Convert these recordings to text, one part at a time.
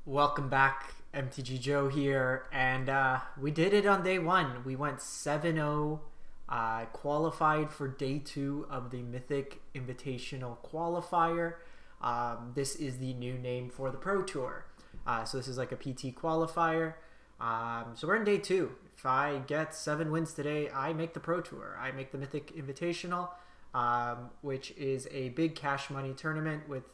Welcome back, MTG Joe here, and we did it on day one. We went 7-0, qualified for day two of the Mythic Invitational Qualifier. This is the new name for the Pro Tour. So this is like a PT qualifier. So we're in day two. If I get 7 wins today, I make the Pro Tour. I make the Mythic Invitational, which is a big cash money tournament with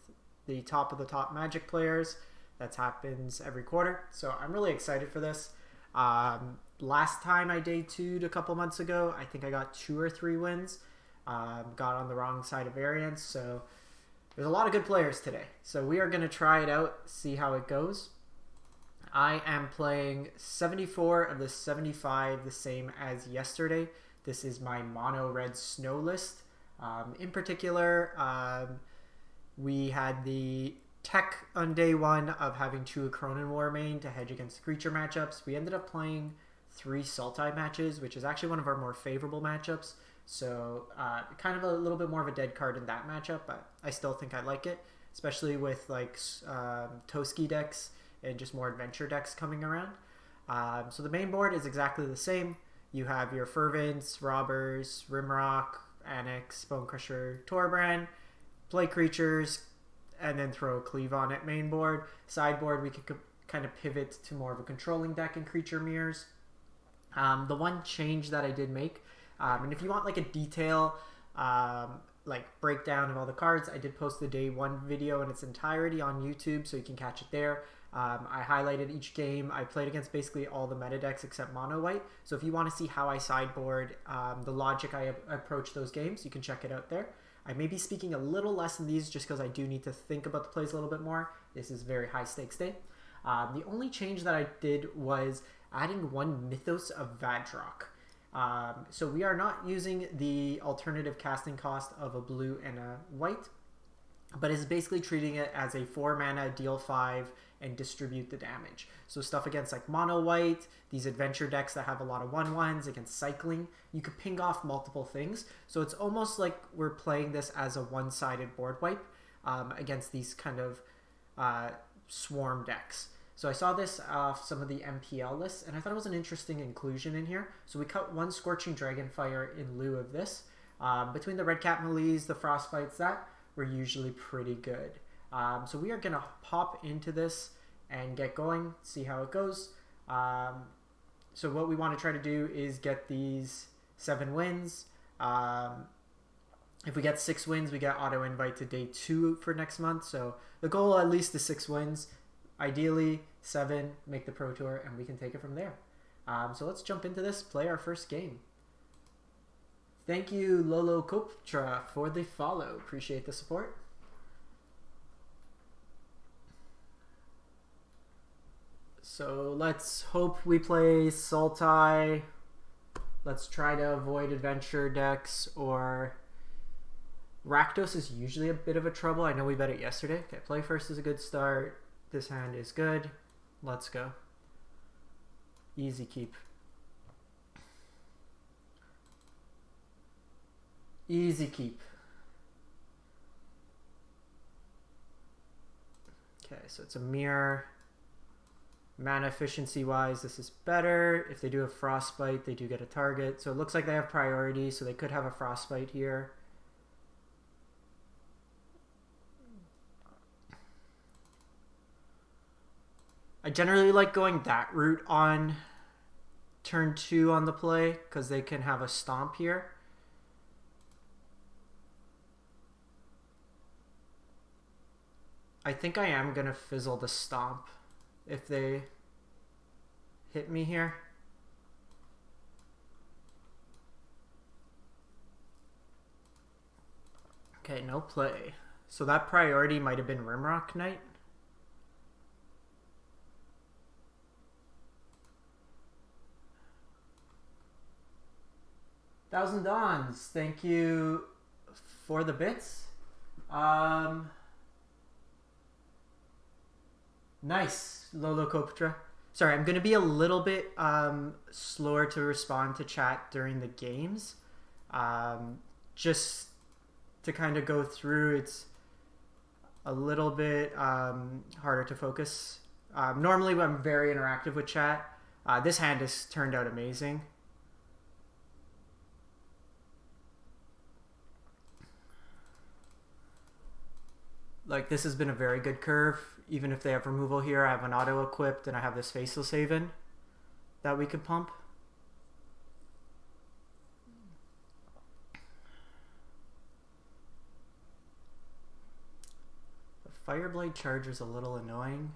the top of the top Magic players. That happens every quarter, so I'm really excited for this. Last time I day two'd a couple months ago, I think I got 2 or 3 wins. Got on the wrong side of variance, so there's a lot of good players today. So we are going to try it out, see how it goes. I am playing 74 of the 75, the same as yesterday. This is my mono red snow list. In particular, we had the tech on day one of having 2 Cronin War main to hedge against creature matchups. We ended up playing 3 Sultai matches, which is actually one of our more favorable matchups. So kind of a little bit more of a dead card in that matchup, but I still think I like it, especially with like Toski decks and just more adventure decks coming around. So the main board is exactly the same. You have your Fervents, Robbers, Rimrock, Annex, Bonecrusher, Torbrand, play creatures, and then throw a Cleave on it main board. Sideboard, we could kind of pivot to more of a controlling deck and creature mirrors. The one change that I did make, and if you want like a detail, like breakdown of all the cards, I did post the day one video in its entirety on YouTube, so you can catch it there. I highlighted each game. I played against basically all the meta decks except mono white. So if you want to see how I sideboard, the logic I approach those games, you can check it out there. I may be speaking a little less in these just because I do need to think about the plays a little bit more. This is very high stakes day. The only change that I did was adding 1 Mythos of Vadrok. So we are not using the alternative casting cost of a blue and a white, but is basically treating it as a 4 mana, deal 5, and distribute the damage. So stuff against like mono white, these adventure decks that have a lot of 1/1s, against cycling, you could ping off multiple things. So it's almost like we're playing this as a one-sided board wipe against these kind of swarm decks. So I saw this off some of the MPL lists, and I thought it was an interesting inclusion in here. So we cut 1 Scorching Dragonfire in lieu of this. Between the Red Cap Melees, the Frostbites, that were usually pretty good. So we are going to pop into this and get going, see how it goes. So what we want to try to do is get these 7 wins. If we get 6 wins, we get auto invite to day 2 for next month. So the goal at least is 6 wins. Ideally 7, make the Pro Tour, and we can take it from there. So let's jump into this, play our first game. Thank you, Lolo Koptra, for the follow. Appreciate the support. So let's hope we play Sultai. Let's try to avoid adventure decks, or Rakdos is usually a bit of a trouble. I know we bet it yesterday. Okay, play first is a good start. This hand is good. Let's go. Easy keep. Easy keep. Okay, so it's a mirror. Mana efficiency wise, this is better. If they do have Frostbite, they do get a target. So it looks like they have priority, so they could have a Frostbite here. I generally like going that route on turn 2 on the play, because they can have a stomp here. I think I am going to fizzle the stomp if they hit me here. Okay, no play. So that priority might have been Rimrock Knight. Thousand Dawns, thank you for the bits. Nice, Lolo Koptra. Sorry, I'm going to be a little bit slower to respond to chat during the games. Just to kind of go through, it's a little bit harder to focus Normally I'm very interactive with chat. This hand has turned out amazing. Like, this has been a very good curve. Even if they have removal here, I have an auto equipped and I have this Faceless Haven that we could pump. The Fireblade Charger is a little annoying.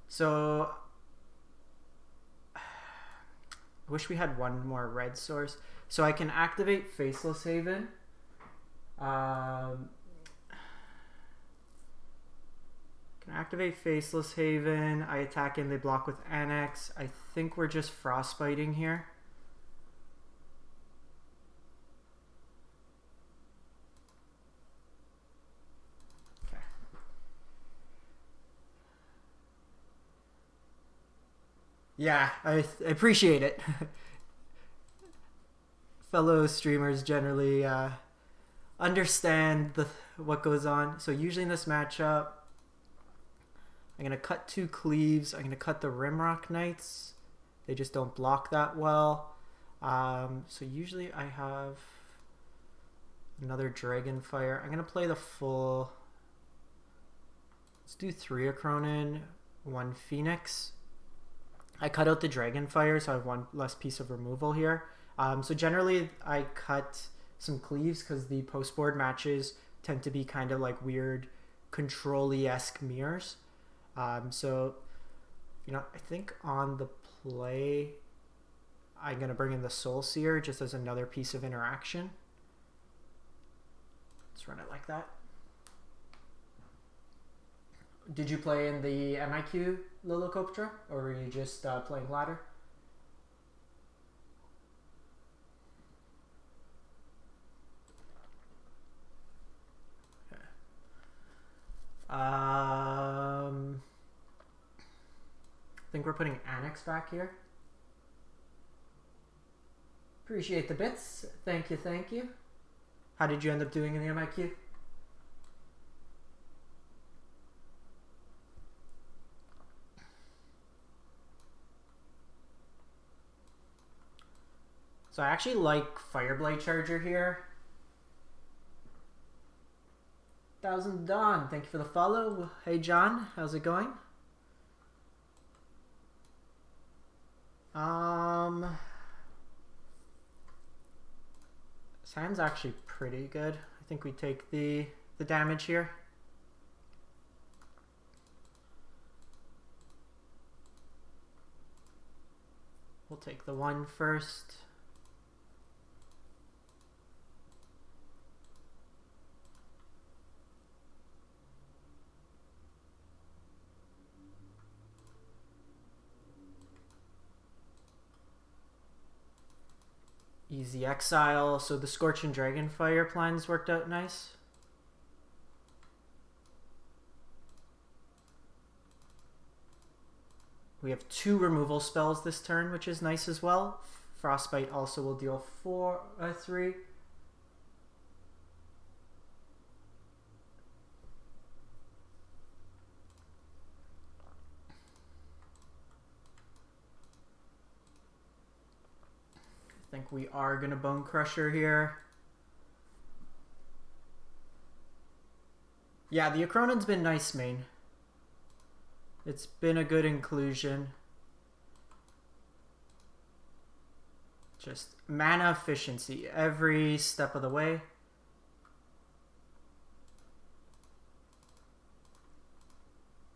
So I wish we had one more red source. So I can activate Faceless Haven. Can activate Faceless Haven. I attack in, they block with Annex. I think we're just frostbiting here. Okay. Yeah, I appreciate it. Fellow streamers generally understand what goes on. So usually in this matchup, I'm going to cut 2 Cleaves. I'm going to cut the Rimrock Knights. They just don't block that well. So usually I have another Dragonfire. I'm going to play the full... Let's do 3 Acronin, 1 Phoenix. I cut out the Dragonfire, so I have 1 less piece of removal here. So generally I cut some Cleaves because the post-board matches tend to be kind of like weird control-y-esque mirrors. So, you know, I think on the play, I'm going to bring in the Soul Seer just as another piece of interaction. Let's run it like that. Did you play in the MIQ Lilocopter, or were you just playing ladder? I think we're putting Annex back here. Appreciate the bits. Thank you, thank you. How did you end up doing in the MIQ? So I actually like Fireblade Charger here. 1000 Dawn, thank you for the follow. Hey John, how's it going? This hand's actually pretty good. I think we take the damage here. We'll take the 1 first. Easy exile, so the Scorch and Dragonfire plans worked out nice. We have 2 removal spells this turn, which is nice as well. Frostbite also will deal 3. I think we are going to Bone Crusher here. Yeah, the Acronin's been nice, main. It's been a good inclusion. Just mana efficiency every step of the way.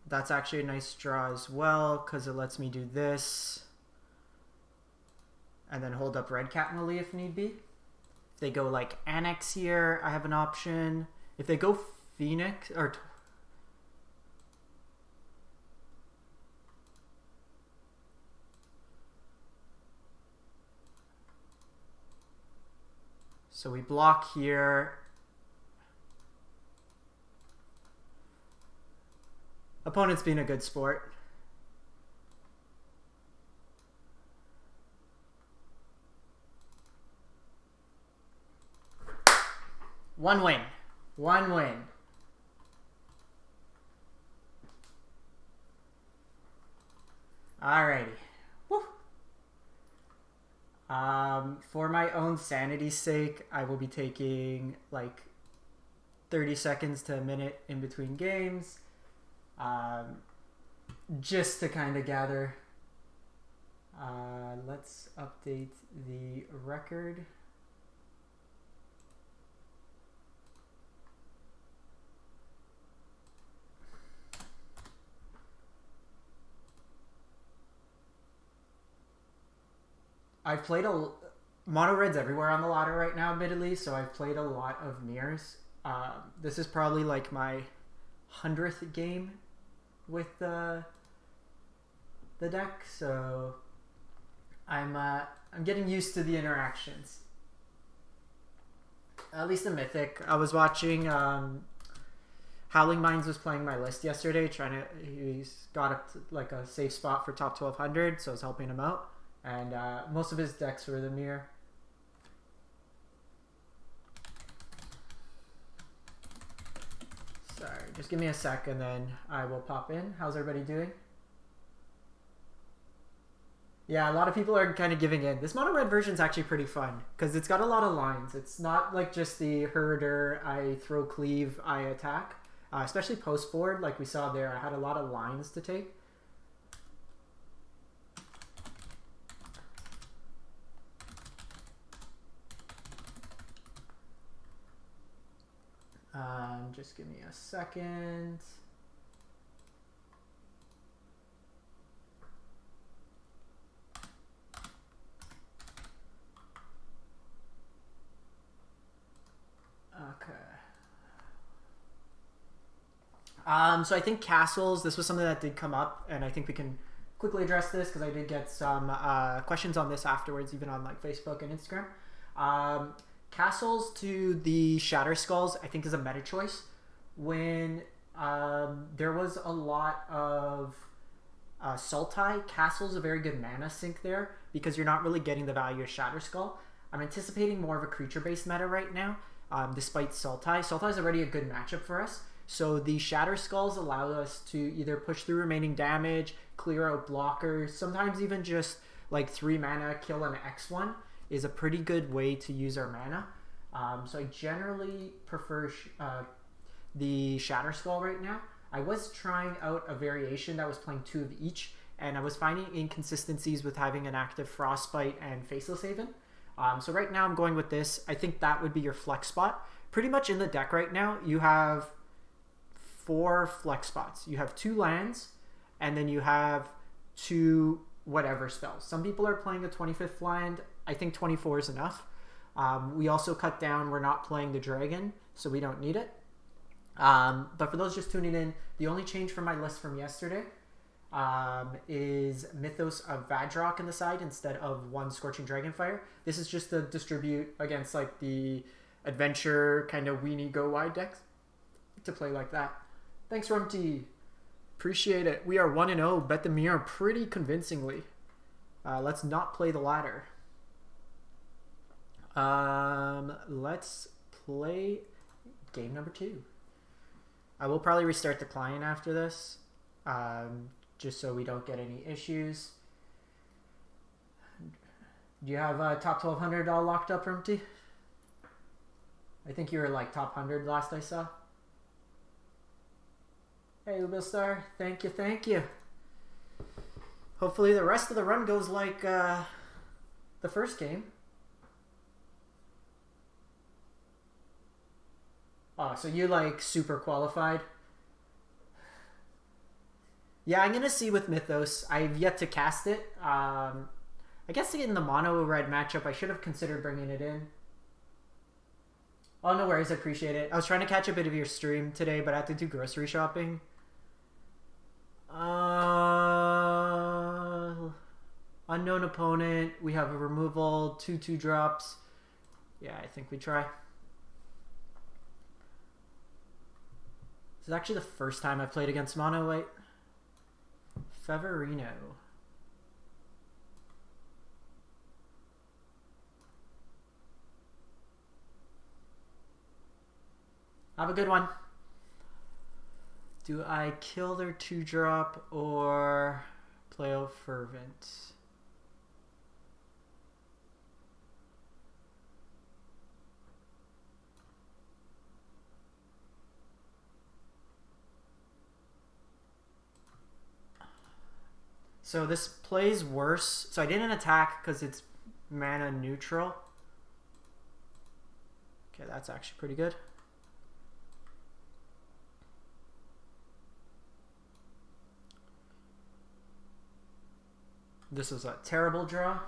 That's actually a nice draw as well because it lets me do this. And then hold up Red Cat Melee if need be. If they go like Annex here, I have an option. If they go Phoenix or... So we block here. Opponent's being a good sport. One win. One win. Alrighty. Woo. For my own sanity's sake, I will be taking like 30 seconds to a minute in between games, just to kind of gather. Let's update the record. I've played mono reds everywhere on the ladder right now, admittedly, so I've played a lot of mirrors. This is probably like my 100th game with the deck, so I'm getting used to the interactions. At least in Mythic. I was watching Howling Minds was playing my list yesterday, he's got up to like a safe spot for top 1200, so I was helping him out. And most of his decks were the mirror. Sorry, just give me a sec and then I will pop in. How's everybody doing? Yeah, a lot of people are kind of giving in. This mono red version is actually pretty fun because it's got a lot of lines. It's not like just the herder, I throw cleave, I attack. Especially post board, like we saw there, I had a lot of lines to take. Just give me a second. Okay. So I think castles, this was something that did come up, and I think we can quickly address this because I did get some questions on this afterwards, even on like Facebook and Instagram. Castles to the Shatter Skulls, I think, is a meta choice. When there was a lot of Sultai, Castle's a very good mana sink there because you're not really getting the value of Shatter Skull. I'm anticipating more of a creature-based meta right now, despite Sultai. Sultai is already a good matchup for us. So the Shatter Skulls allow us to either push through remaining damage, clear out blockers, sometimes even just like 3 mana, kill an X1 is a pretty good way to use our mana. So I generally prefer the Shatter Skull right now. I was trying out a variation that was playing 2 of each, and I was finding inconsistencies with having an active Frostbite and Faceless Haven. So right now I'm going with this. I think that would be your flex spot. Pretty much in the deck right now, you have 4 flex spots. You have 2 lands, and then you have 2 whatever spells. Some people are playing the 25th land. I think 24 is enough. We also cut down, we're not playing the dragon, so we don't need it. But for those just tuning in, the only change from my list from yesterday is Mythos of Vadrock in the side instead of 1 Scorching Dragonfire. This is just to distribute against like the adventure kind of weenie go wide decks to play like that. Thanks, Rumty. Appreciate it. We are 1-0. Bet the mirror pretty convincingly. Let's not play the ladder. Let's play game number 2. I will probably restart the client after this, just so we don't get any issues. Do you have top 1200 all locked up, Rumty? I think you were like top 100 last I saw. Hey, Ubil Star, thank you, thank you. Hopefully the rest of the run goes like the first game. Oh, so you like super qualified? Yeah, I'm gonna see with Mythos. I've yet to cast it. I guess in the mono red matchup, I should have considered bringing it in. Oh, no worries. I appreciate it. I was trying to catch a bit of your stream today, but I had to do grocery shopping. Unknown opponent. We have a removal. 2/2 drops. Yeah, I think we try. This is actually the first time I've played against mono white. Feverino. Have a good one. Do I kill their 2-drop or play out Fervent? So this plays worse. So I didn't attack because it's mana neutral. Okay, that's actually pretty good. This was a terrible draw.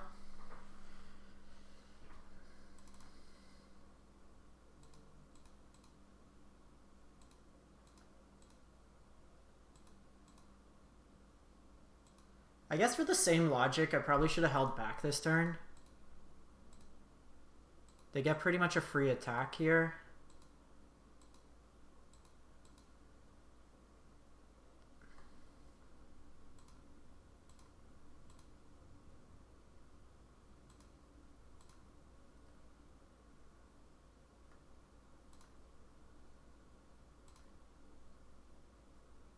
I guess for the same logic, I probably should have held back this turn. They get pretty much a free attack here.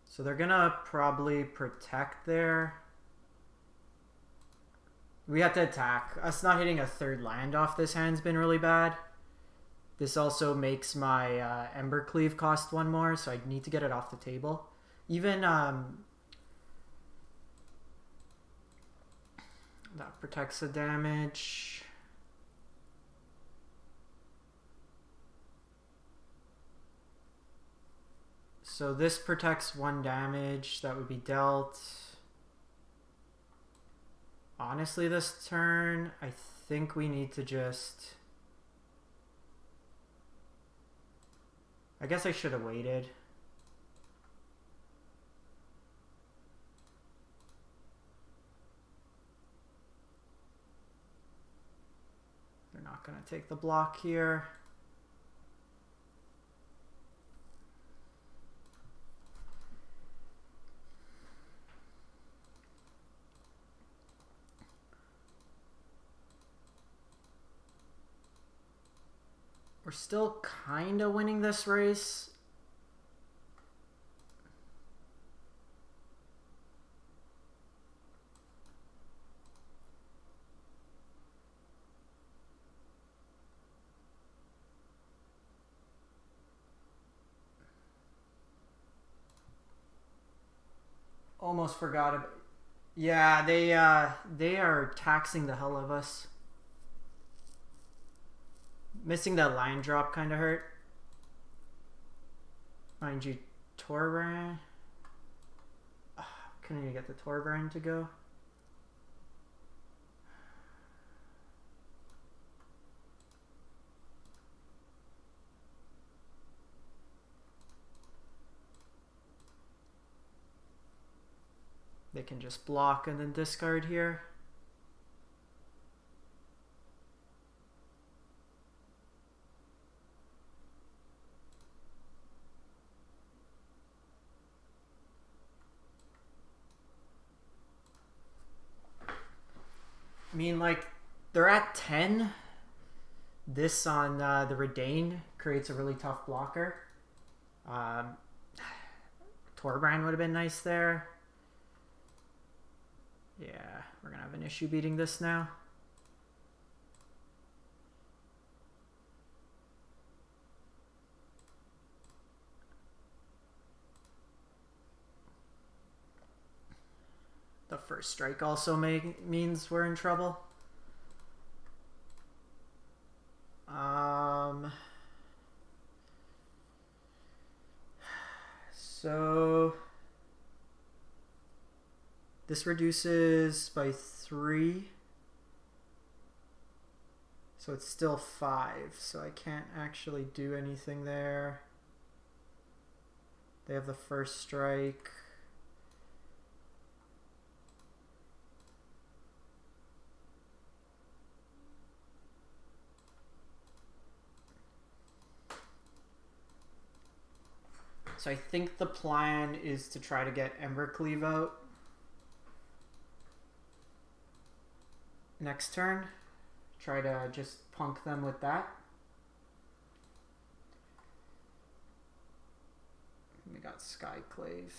So they're gonna probably protect there. We have to attack. Us not hitting a third land off this hand's been really bad. This also makes my Embercleave cost 1 more, so I need to get it off the table. Even that protects the damage. So this protects 1 damage that would be dealt. Honestly, this turn, I think we need to just... I guess I should have waited. They're not going to take the block here. We're still kind of winning this race. Almost forgot about... Yeah, they are taxing the hell of us. Missing that line drop kind of hurt. Mind you, Torbrand. Couldn't even get the Torbrand to go. They can just block and then discard here. I mean, like, they're at 10. This on the Redain creates a really tough blocker. Torbrand would have been nice there. Yeah, we're going to have an issue beating this now. The first strike also means we're in trouble. So this reduces by 3. So it's still 5. So I can't actually do anything there. They have the first strike. So I think the plan is to try to get Embercleave out next turn. Try to just punk them with that. got Skyclave.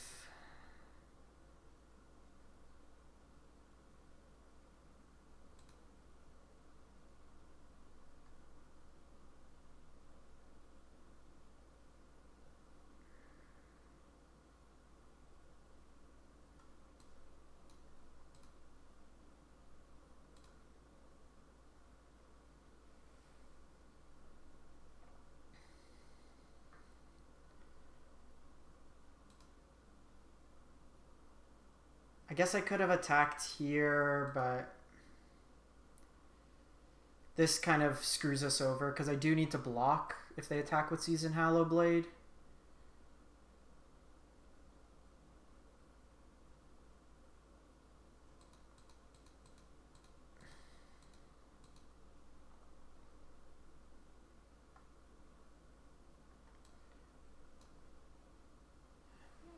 I guess I could have attacked here, but this kind of screws us over because I do need to block if they attack with Season Hallow Blade.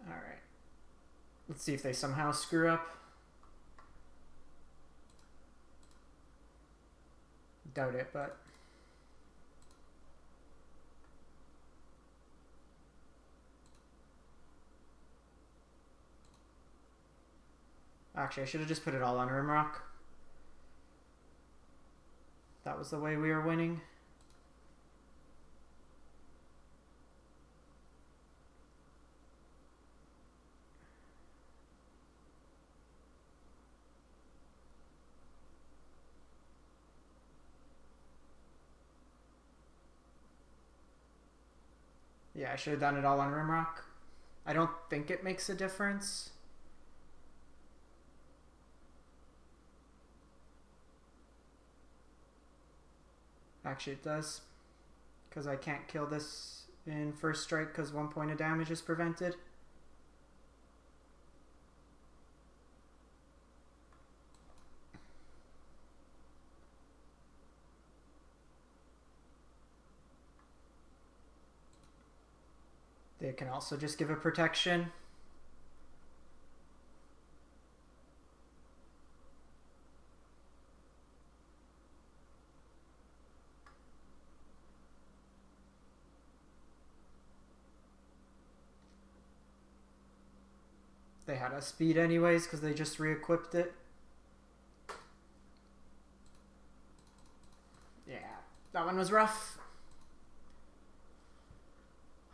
Alright. Let's see if they somehow screw up. Doubt it, but... Actually, I should have just put it all on Rimrock. That was the way we were winning. Yeah, I should have done it all on Rimrock. I don't think it makes a difference. Actually, it does. Because I can't kill this in first strike because 1 point of damage is prevented. They can also just give a protection. They had a speed anyways because they just re-equipped it. Yeah, that one was rough.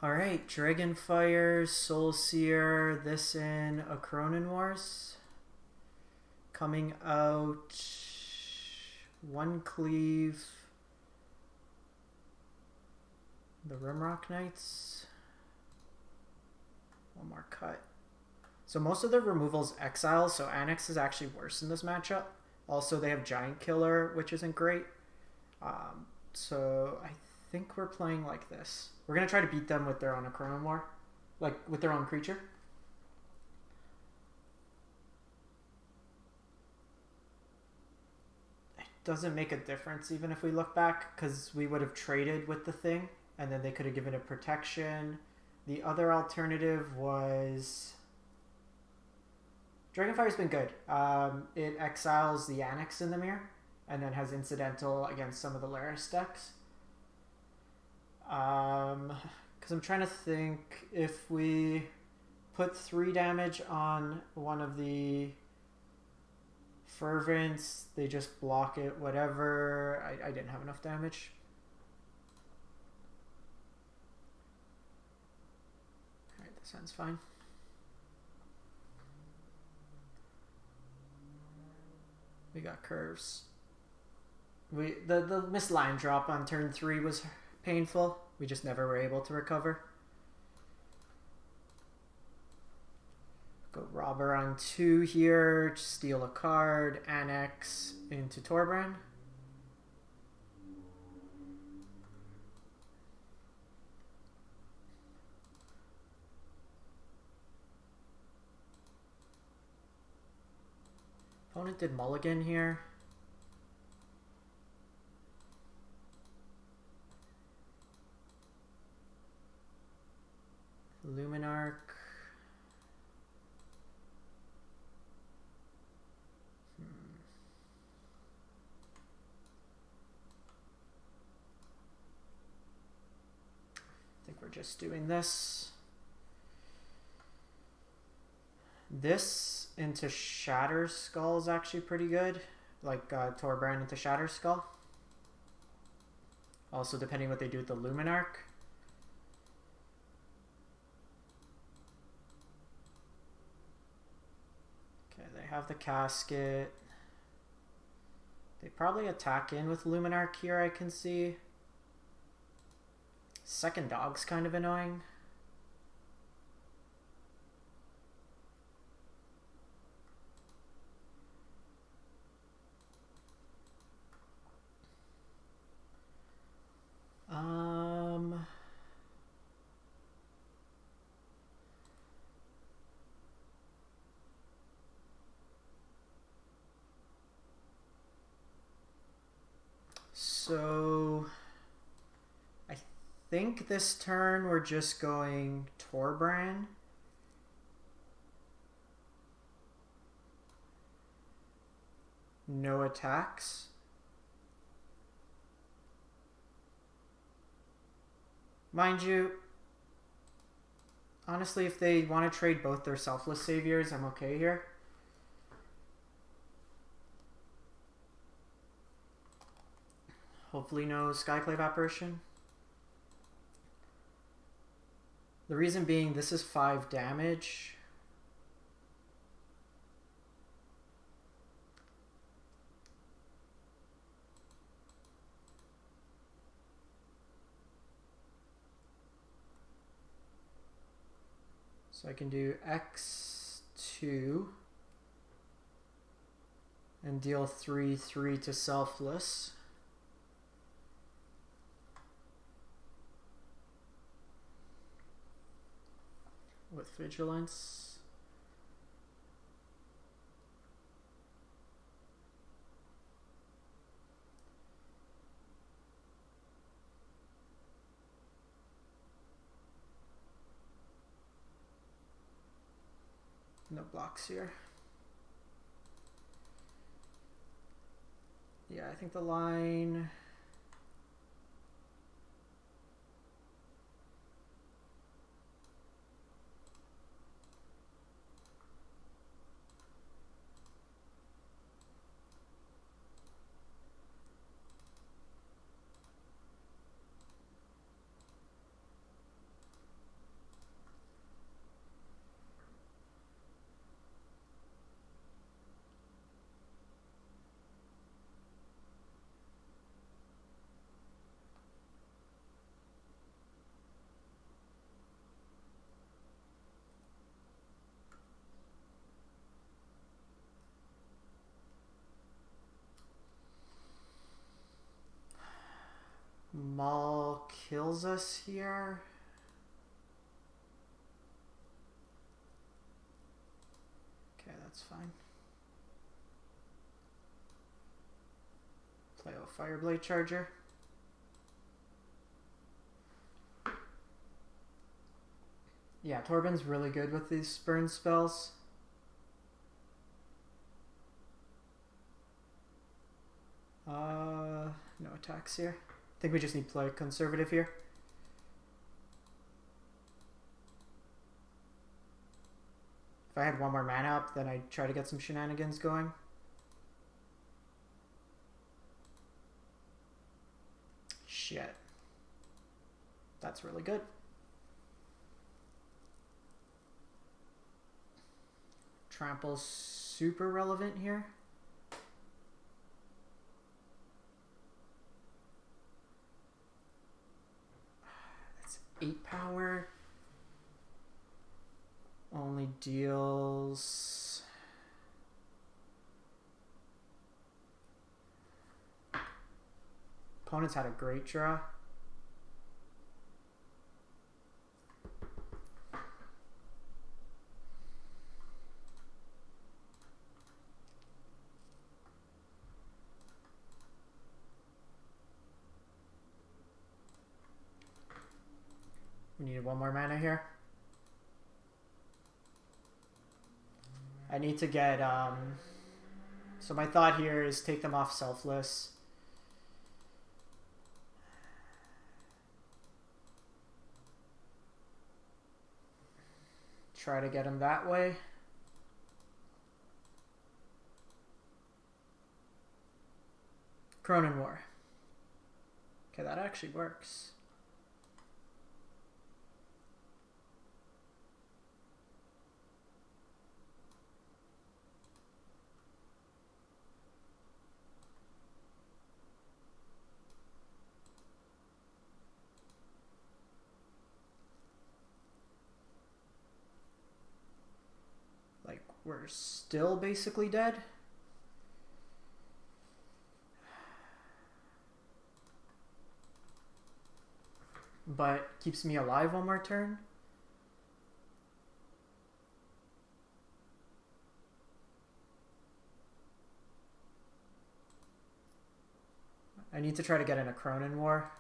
Alright, Dragonfire, Soulseer, this in a Cronin Wars. Coming out, 1 cleave. The Rimrock Knights. 1 more cut. So most of the removals exile, so Annex is actually worse in this matchup. Also, they have Giant Killer, which isn't great. So I think we're playing like this. We're going to try to beat them with their own Chrono War. Like, with their own creature. It doesn't make a difference even if we look back, because we would have traded with the thing, and then they could have given it protection. The other alternative was... Dragonfire's been good. It exiles the Annex in the mirror, and then has incidental against some of the Laris decks. Because I'm trying to think, if we put 3 damage on one of the Fervents, they just block it, whatever. I didn't have enough damage. Alright, this sounds fine. We got curves. The missed line drop on turn 3 was painful. We just never were able to recover. Go Robber on 2 here. Steal a card. Annex into Torbrand. Opponent did mulligan here. Luminarch. I think we're just doing this. This into Shatter Skull is actually pretty good. Like Torbrand into Shatter Skull. Also, depending what they do with the Luminarch. Okay, they have the Casket. They probably attack in with Luminarch here, I can see. Second Dog's kind of annoying. So I think this turn we're just going Torbrand. No attacks. Mind you, honestly, if they want to trade both their Selfless Saviors, I'm okay here. Hopefully no Skyclave Apparition. The reason being, this is 5 damage. So I can do X2 and deal 3/3 to Selfless. With Vigilance. No blocks here. Yeah, I think the line... Maul kills us here. Okay, that's fine. Play a Fireblade Charger. Yeah, Torben's really good with these burn spells. No attacks here. I think we just need to play conservative here. If I had one more mana up, then I'd try to get some shenanigans going. Shit. That's really good. Trample's super relevant here. That's 8 power. Only deals... Opponents had a great draw. We need one more mana here. I need to get, so my thought here is take them off Selfless. Try to get them that way. Cronin War. Okay, that actually works. Like, we're still basically dead. But keeps me alive one more turn. I need to try to get in a Cronin War.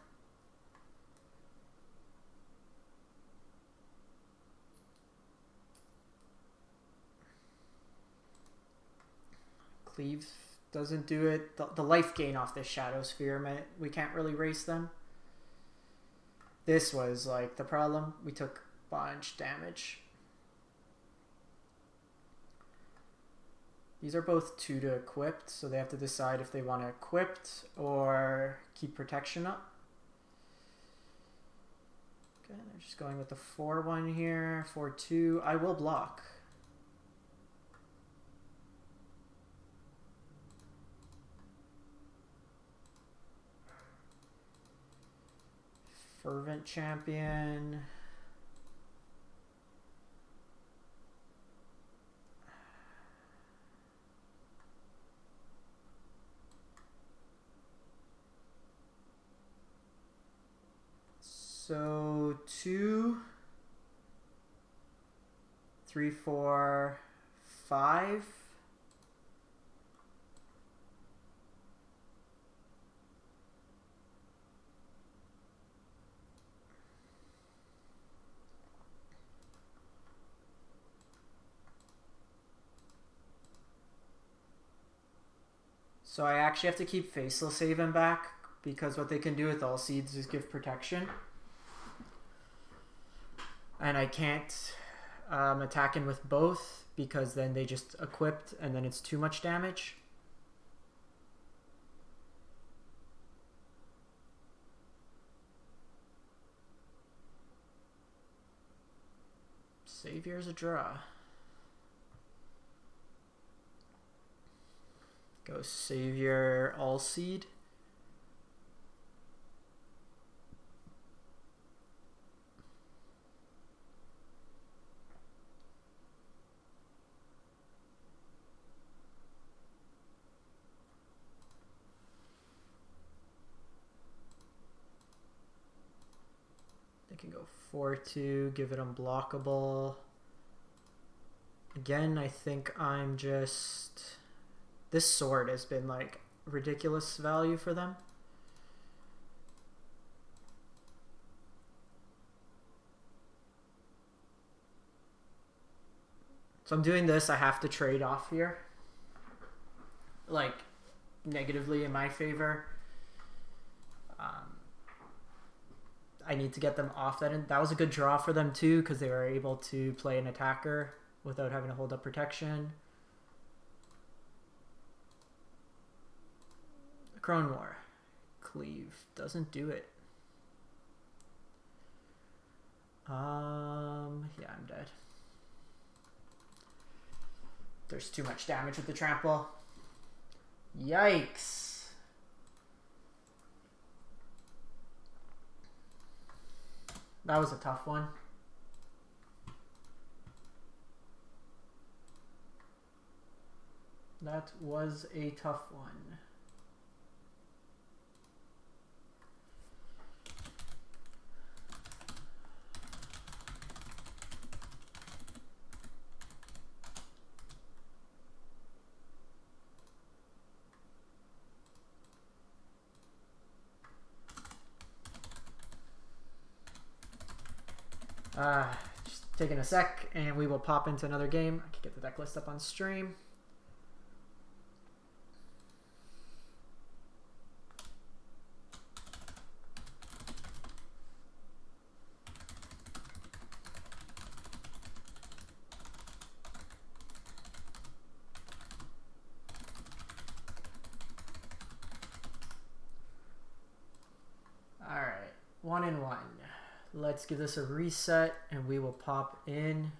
Cleave doesn't do it. The life gain off this Shadow Sphere meant we can't really race them. This was like the problem. We took bunch damage. These are both 2 to equipped, so they have to decide if they want to equipped or keep protection up. Okay, they're just going with the 4-1 here. 4-2. I will block. Fervent Champion. So 2, 3, 4, 5. So I actually have to keep Faceless Haven back because what they can do with All Seeds is give protection. And I can't attack in with both because then they just equipped and then it's too much damage. Savior's a draw. Go Savior All Seed. They can go 4-2, give it unblockable. Again, I think I'm just... This sword has been like ridiculous value for them. So I'm doing this. I have to trade off here. Like, negatively in my favor. I need to get them off that. That was a good draw for them too because they were able to play an attacker without having to hold up protection. Crone War. Cleave. Doesn't do it. Yeah, I'm dead. There's too much damage with the trample. Yikes. That was a tough one. That was a tough one. Just taking a sec and we will pop into another game. I can get the deck list up on stream. 1-1. Let's give this a reset and we will pop in.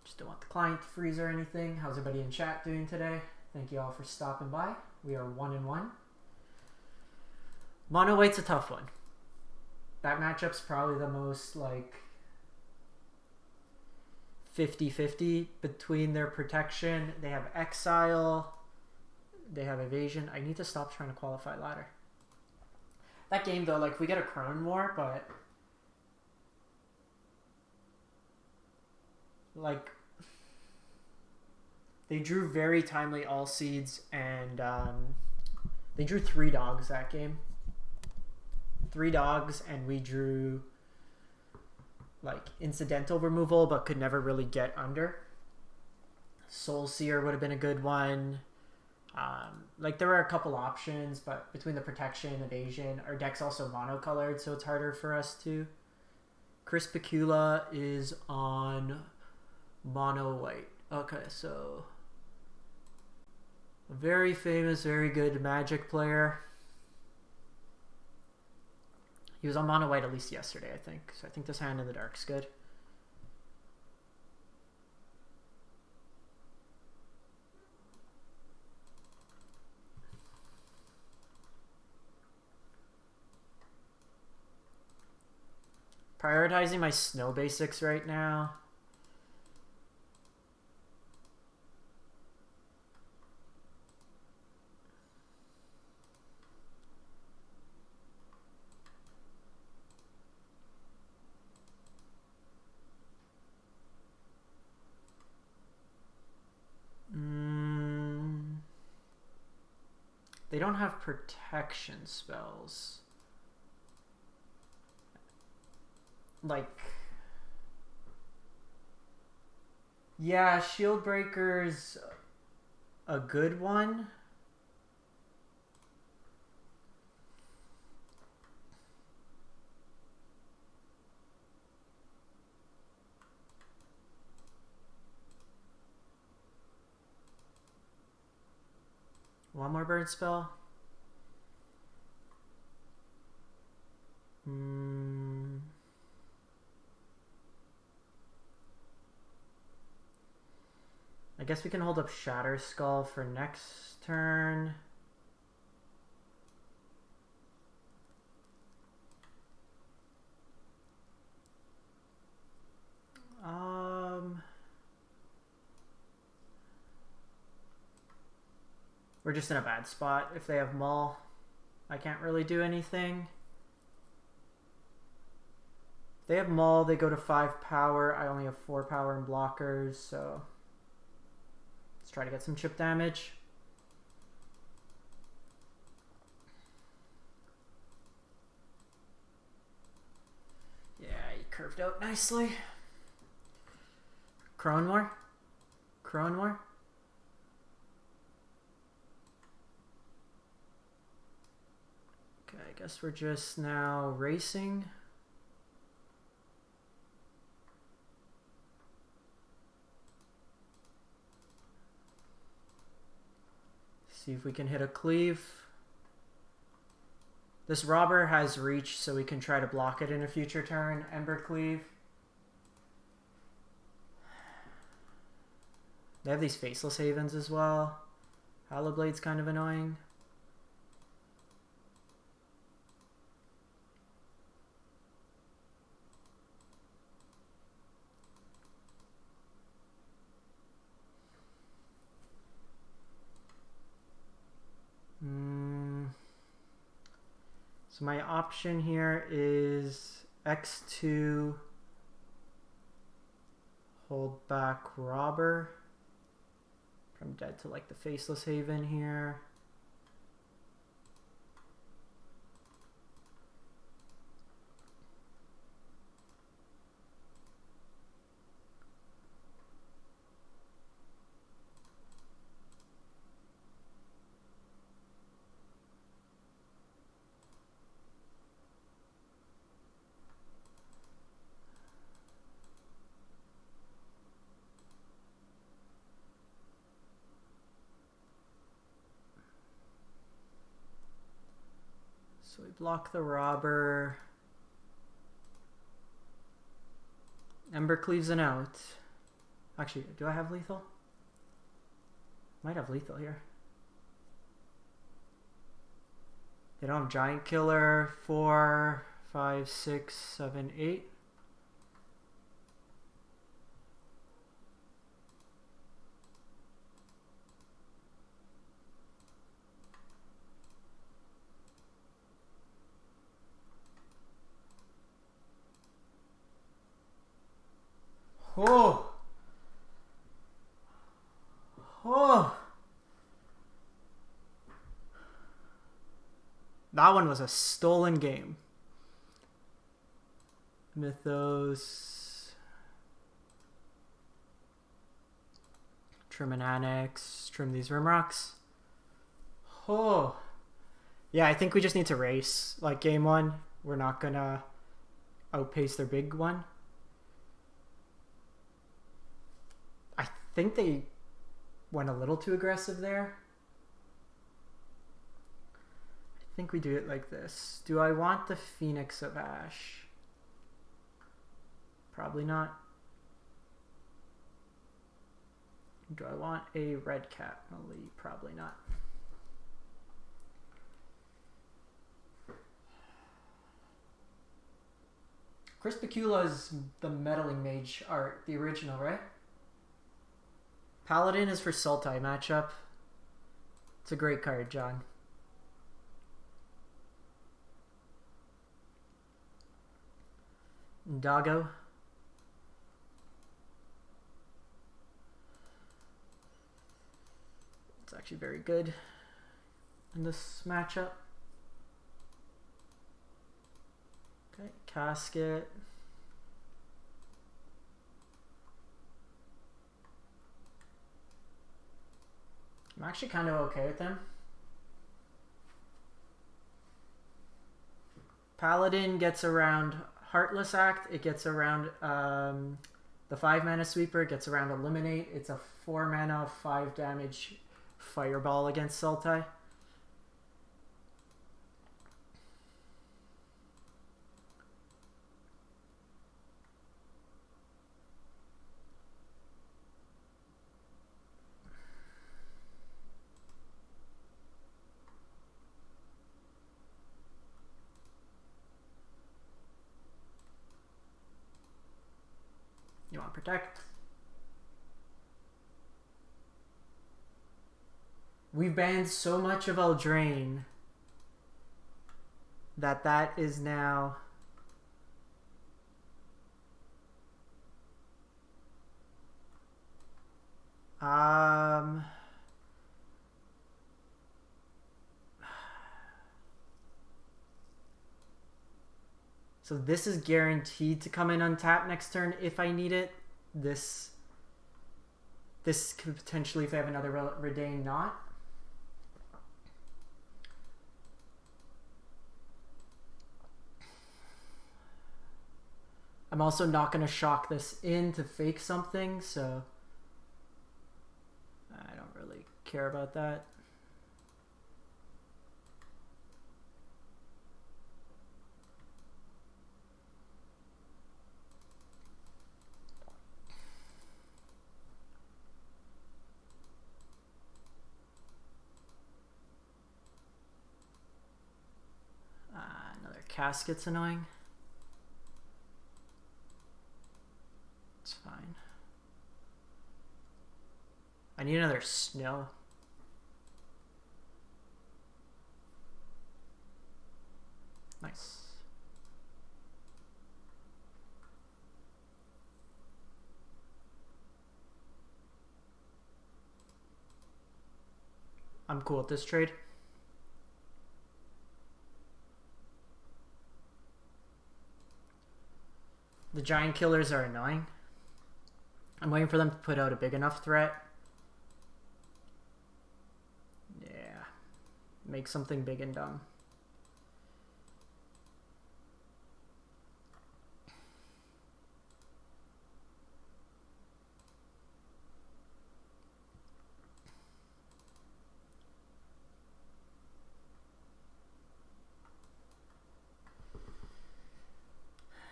Just don't want the client to freeze or anything. How's everybody in chat doing today? Thank you all for stopping by. We are 1-1. Mono white's a tough one. That matchup's probably the most like 50-50 between their protection. They have exile. They have evasion. I need to stop trying to qualify ladder. That game though, like we get a Crone more, but like they drew very timely all seeds and they drew 3 dogs that game. 3 dogs and we drew like incidental removal but could never really get under. Soul Seer would have been a good one. Like there were a couple options, but between the protection, evasion, our deck's also monocolored, so it's harder for us to. Chris Picula is on mono white. Okay, so a very famous, very good Magic player. He was on mono white at least yesterday, I think. So I think this Hand in the Dark's good. Prioritizing my snow basics right now. They don't have protection spells. Like, yeah, Shield Breaker's a good one. One more bird spell. I guess we can hold up Shatter Skull for next turn. We're just in a bad spot. If they have Maul, I can't really do anything. If they have Maul, they go to 5 power. I only have 4 power and blockers, so let's try to get some chip damage. Yeah, he curved out nicely. Crone more? Crone more? Okay, I guess we're just now racing. See if we can hit a cleave. This robber has reach, so we can try to block it in a future turn. Ember Cleave. They have these Faceless Havens as well. Hallowblade's kind of annoying. So my option here is X2, hold back Robber from dead to like the Faceless Haven here. So we block the robber. Ember cleaves an out. Actually, do I have lethal? Might have lethal here. They don't have giant killer. 4, 5, 6, 7, 8. Oh! Oh! That one was a stolen game. Mythos. Trim an annex. Trim these rimrocks. Oh! Yeah, I think we just need to race. Like game one, we're not gonna outpace their big one. I think they went a little too aggressive there. I think we do it like this. Do I want the Phoenix of Ash? Probably not. Do I want a red cat melee? Probably not. Chris Picula is the meddling mage art, the original, right? Paladin is for Sultai matchup. It's a great card, John. Ndago. It's actually very good in this matchup. Okay, Casket. I'm actually kind of okay with them. Paladin gets around Heartless Act. It gets around the 5 mana sweeper. It gets around Eliminate. It's a 4 mana, 5 damage fireball against Sultai. You want to protect. We've banned so much of Eldraine that is now so this is guaranteed to come in untap next turn if I need it. This could potentially, if I have another Redain, not. I'm also not going to shock this in to fake something, so I don't really care about that. Another Casket's annoying. It's fine. I need another snow. Nice. I'm cool with this trade. The giant killers are annoying. I'm waiting for them to put out a big enough threat. Yeah. Make something big and dumb.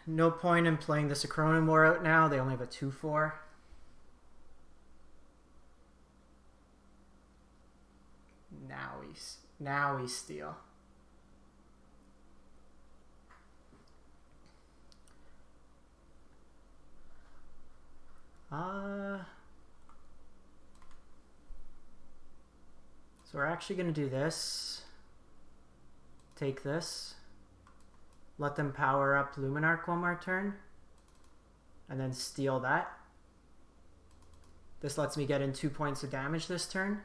No point in playing the Acronym War out now. They only have a 2/4. Now we steal. So we're actually going to do this. Take this. Let them power up Luminarch one more turn. And then steal that. This lets me get in 2 points of damage this turn.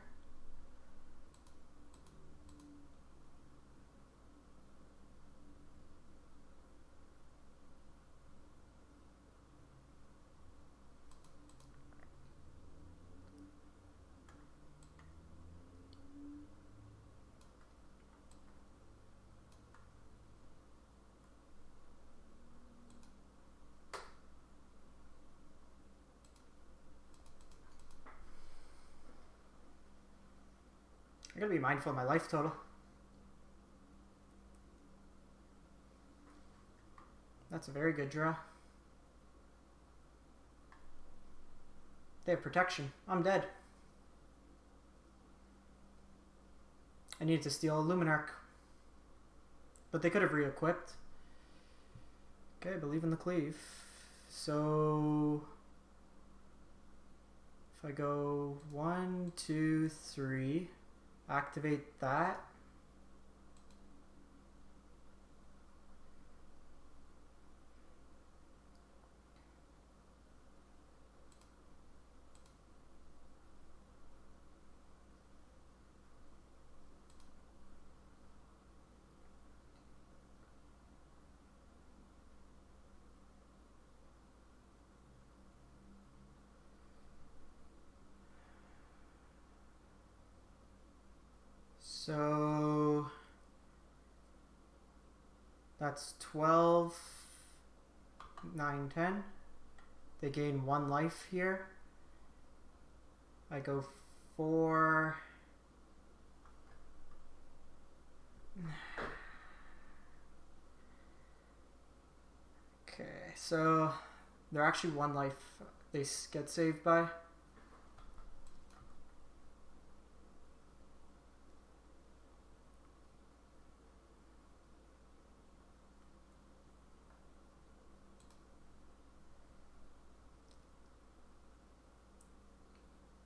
I gotta be mindful of my life total. That's a very good draw. They have protection. I'm dead. I needed to steal a Luminarch. But they could have re-equipped. Okay, believe in the cleave. So if I go 1, 2, 3, activate that. So that's 12, 9, 10. They gain 1 life here. I go 4. Okay, so they're actually 1 life they get saved by.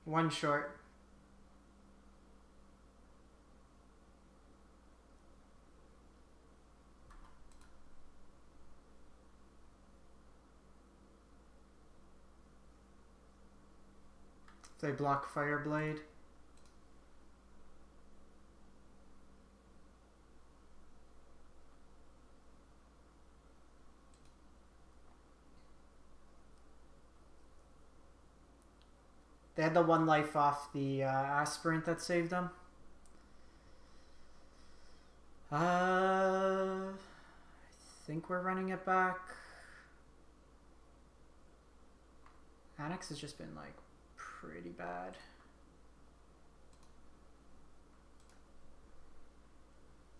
One short. They block Fireblade. They had the 1 life off the aspirant that saved them. I think we're running it back. Annex has just been like pretty bad.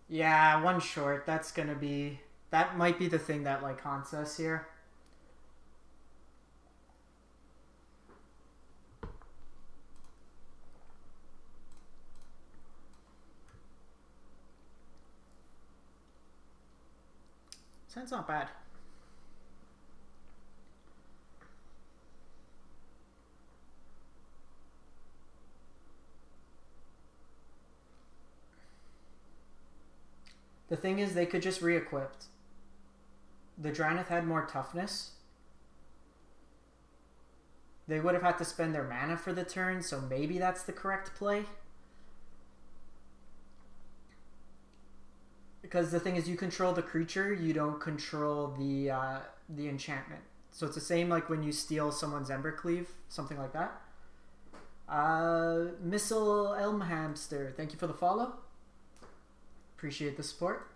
Yeah, 1 short. That's gonna be... That might be the thing that like haunts us here. Sounds not bad. The thing is, they could just re-equipped. The Drannith had more toughness. They would have had to spend their mana for the turn, so maybe that's the correct play. Because the thing is, you control the creature, you don't control the enchantment. So it's the same like when you steal someone's Embercleave, something like that. Missile Elm Hamster, thank you for the follow. Appreciate the support.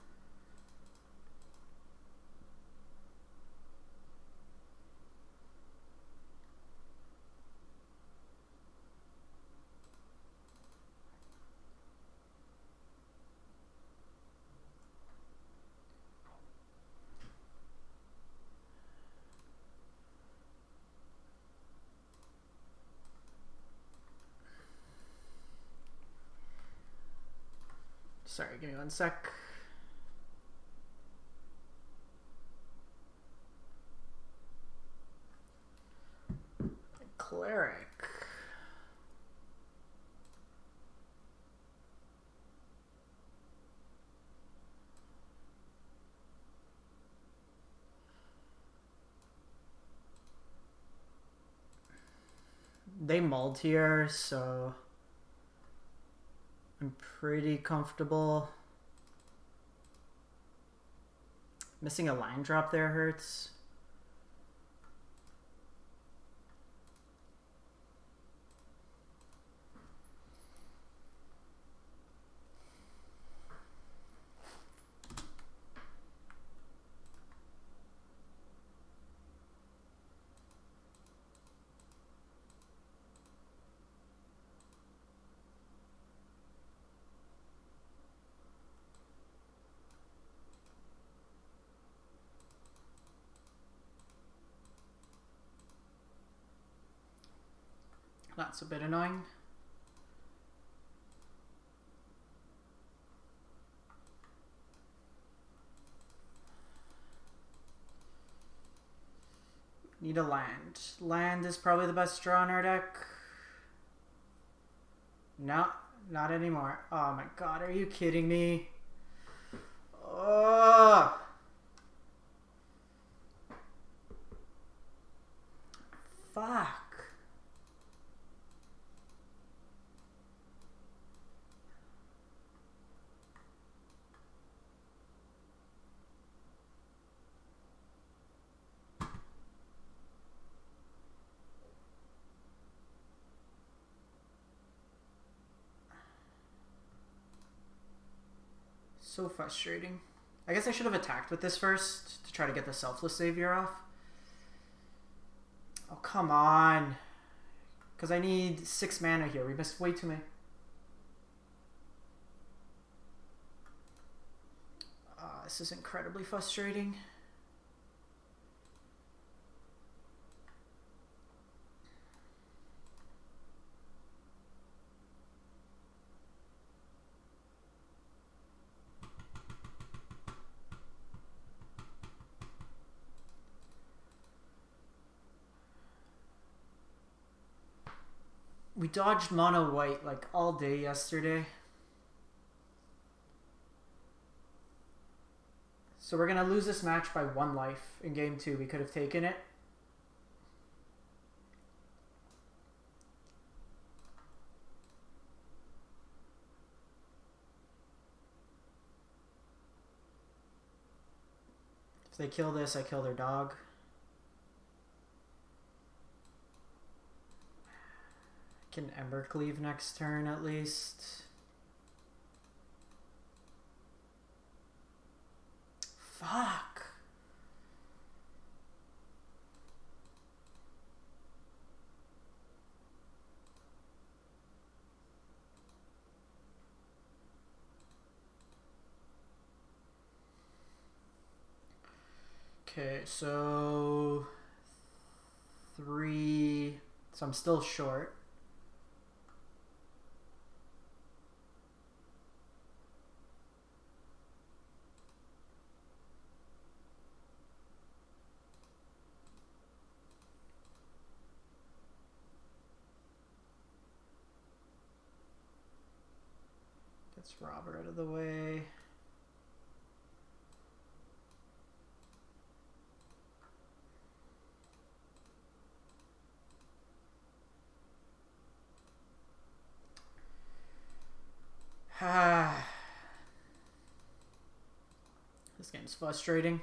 Sorry, give me one sec. Cleric. They mulled here, so I'm pretty comfortable. Missing a line drop there hurts. That's a bit annoying. Need a land. Land is probably the best draw in our deck. No, not anymore. Oh my god, are you kidding me? Oh! Fuck. So frustrating. I guess I should have attacked with this first to try to get the Selfless Savior off. Oh, come on. Because I need 6 mana here. We missed way too many. This is incredibly frustrating. We dodged mono white like all day yesterday. So we're going to lose this match by 1 life in game 2. We could have taken it. If they kill this, I kill their dog. Can Embercleave next turn at least. Fuck. Okay, so 3. So I'm still short. Gets Robert out of the way. This game's frustrating.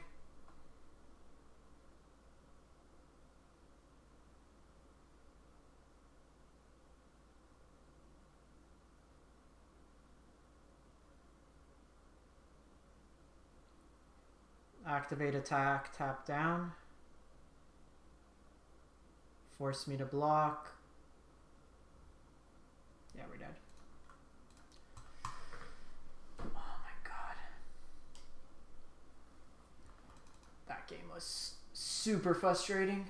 Activate attack, tap down. Force me to block. Yeah, we're dead. Oh my god. That game was super frustrating.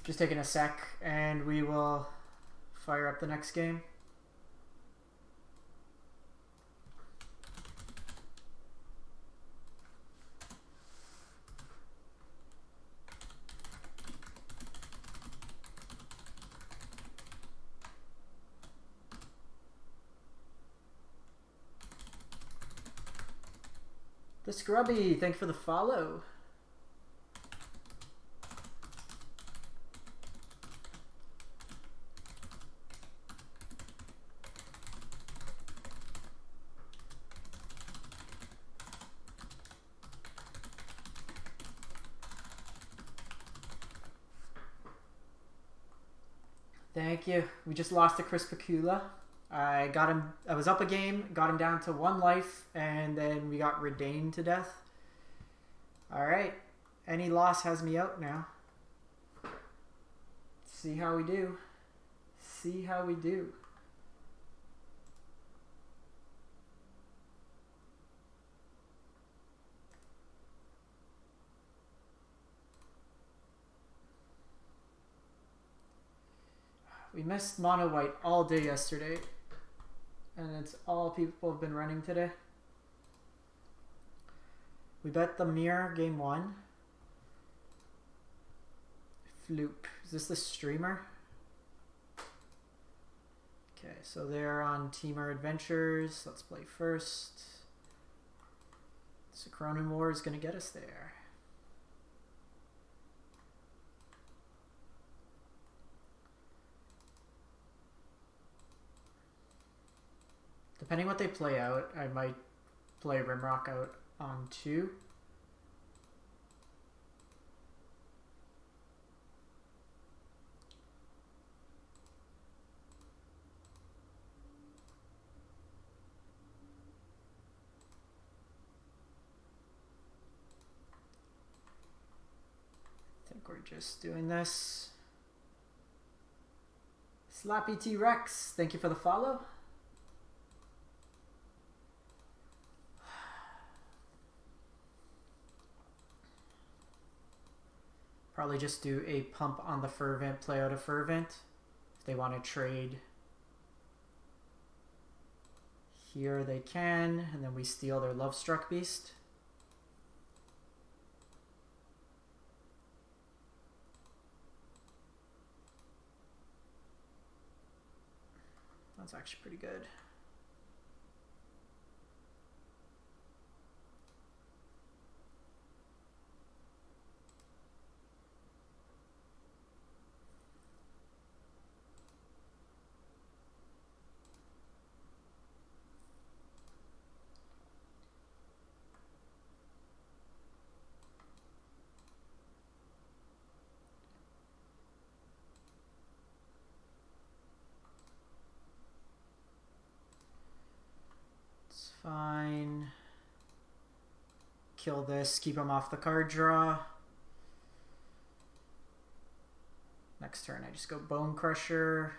Just taking a sec, and we will fire up the next game. The Scrubby, thank you for the follow. Thank you. We just lost to Chris Pacula. I got him. I was up a game, got him down to 1 life, and then we got redeemed to death. All right. Any loss has me out now. See how we do. See how we do. We missed mono white all day yesterday, and it's all people have been running today. We bet the mirror game 1. Floop. Is this the streamer? Okay, so they're on Teamer Adventures. Let's play first. Cronin War is going to get us there. Depending what they play out, I might play Rimrock out on 2. I think we're just doing this. Slappy T-Rex, thank you for the follow. Probably just do a pump on the Fervent, play out a Fervent. If they want to trade here, they can. And then we steal their Lovestruck Beast. That's actually pretty good. Fine. Kill this, keep him off the card draw. Next turn I just go Bone Crusher.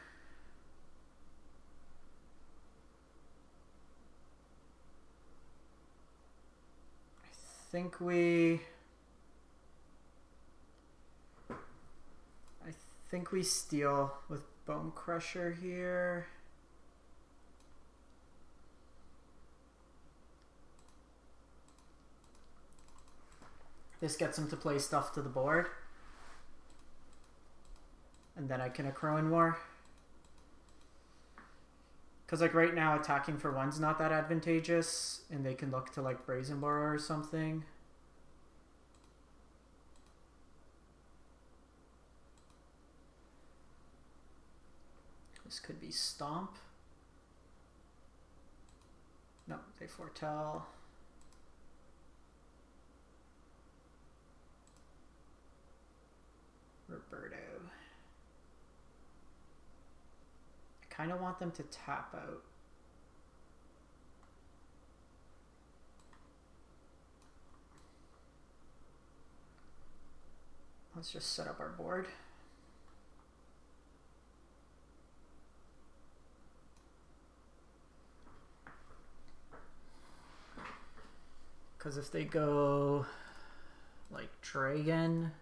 I think we steal with Bone Crusher here. This gets him to play stuff to the board. And then I can Crowan War. Because like right now attacking for 1's not that advantageous. And they can look to like Brazen Borrower or something. This could be Stomp. No, they foretell. Roberto. I kind of want them to tap out. Let's just set up our board. Because if they go like Dragon,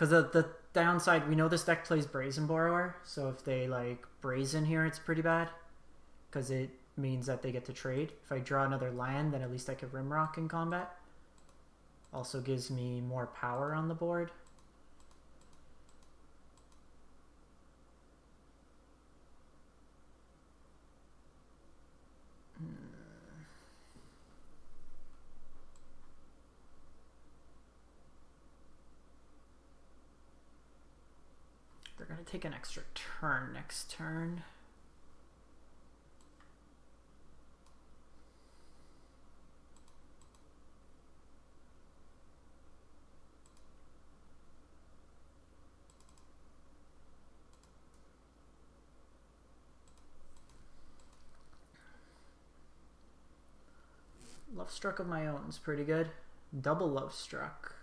Because the downside, we know this deck plays Brazen Borrower, so if they like Brazen here, it's pretty bad. Because it means that they get to trade. If I draw another land, then at least I can Rimrock in combat. Also gives me more power on the board. They're going to take an extra turn next turn. Love Struck of my own is pretty good. Double Love Struck.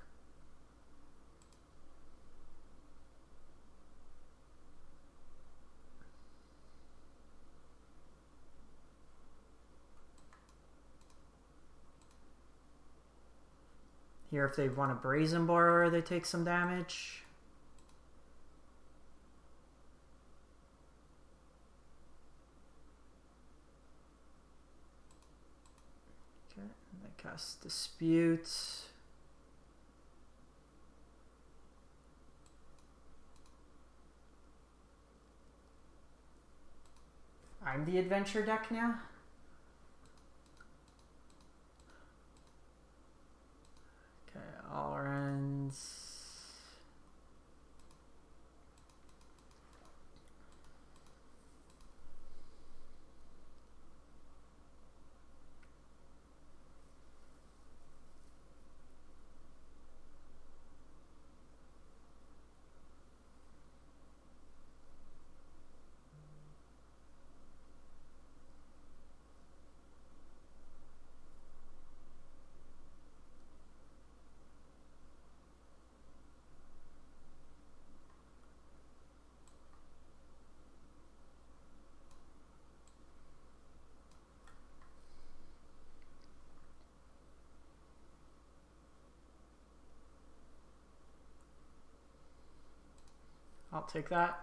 Here, if they want a Brazen Borrower, they take some damage. Okay, they cast Dispute. I'm the adventure deck now. All ends. I'll take that.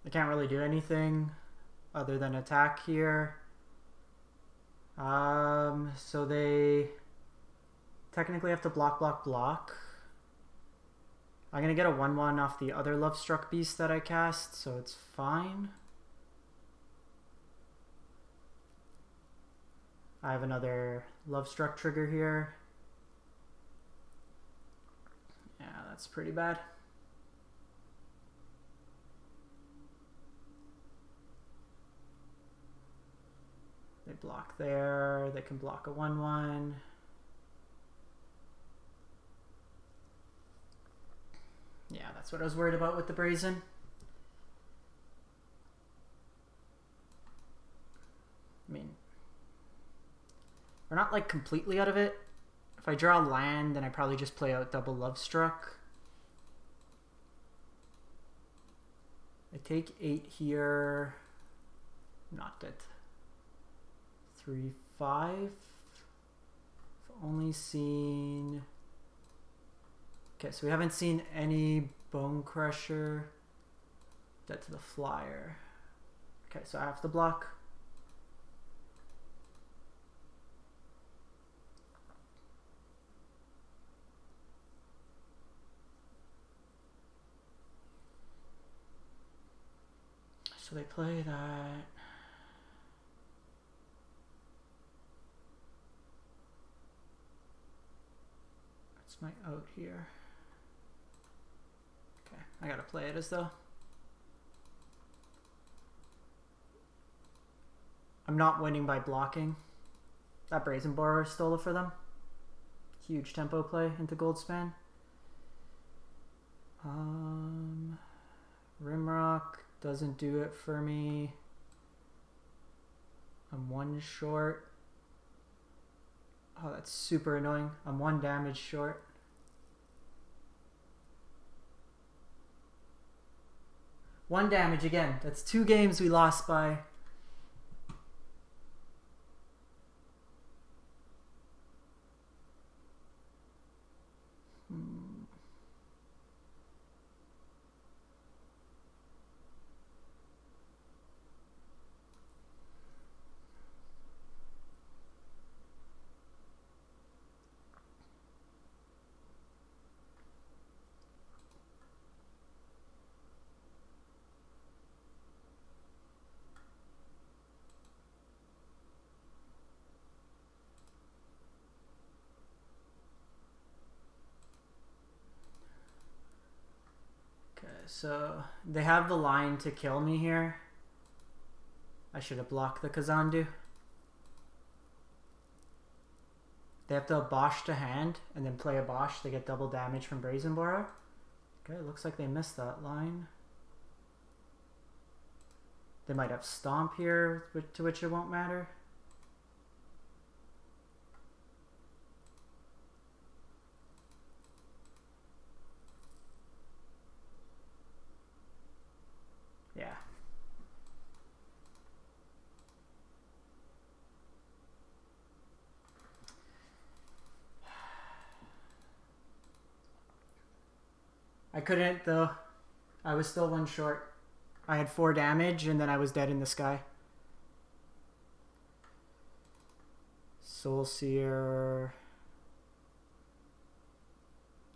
I can't really do anything other than attack here. So they technically have to block, block, block. I'm going to get a 1/1 off the other Love Struck Beast that I cast, so it's fine. I have another Love Struck trigger here. Yeah, that's pretty bad. They block there. They can block a 1/1. Yeah, that's what I was worried about with the Brazen. I mean, we're not like completely out of it. If I draw land, then I probably just play out double Love Struck. I take 8 here. Not good. 3, 5. I've only seen... Okay, so we haven't seen any Bone Crusher. That's the Flyer. Okay, so I have to block. So they play that. That's my out here. Okay, I gotta play it as though. I'm not winning by blocking. That Brazen Borrower stole it for them. Huge tempo play into Goldspan. Rimrock doesn't do it for me. I'm 1 short. Oh, that's super annoying. I'm 1 damage short. One damage again. That's 2 games we lost by. so they have the line to kill me here. I should have blocked the Kazandu. They have to Bosch to hand and then play a Bosch. They get double damage from Brazen Borrow. Okay, looks like they missed that line. They might have Stomp here, to which it won't matter. Yeah. I couldn't though. I was still one short. I had 4 damage and then I was dead in the sky. Soulseer.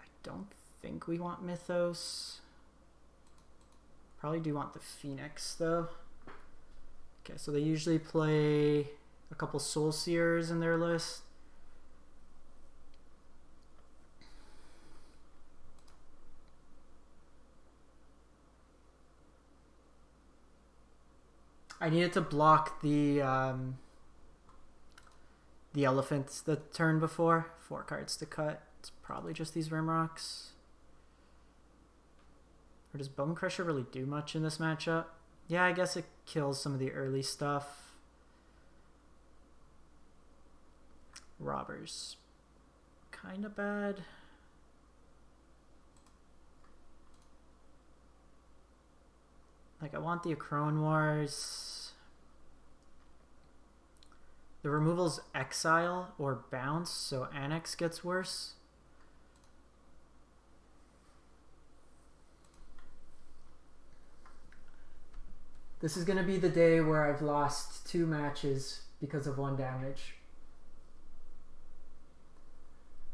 I don't think we want Mythos. Probably do want the Phoenix though. Okay, so they usually play a couple Soulseers in their list. I needed to block the elephants the turn before. 4 cards to cut. It's probably just these Rimrocks. Or does Bone Crusher really do much in this matchup? Yeah, I guess it kills some of the early stuff. Robbers. Kinda bad. Like, I want the Acrone Wars. The removal's Exile or Bounce, so Annex gets worse. This is going to be the day where I've lost 2 matches because of 1 damage.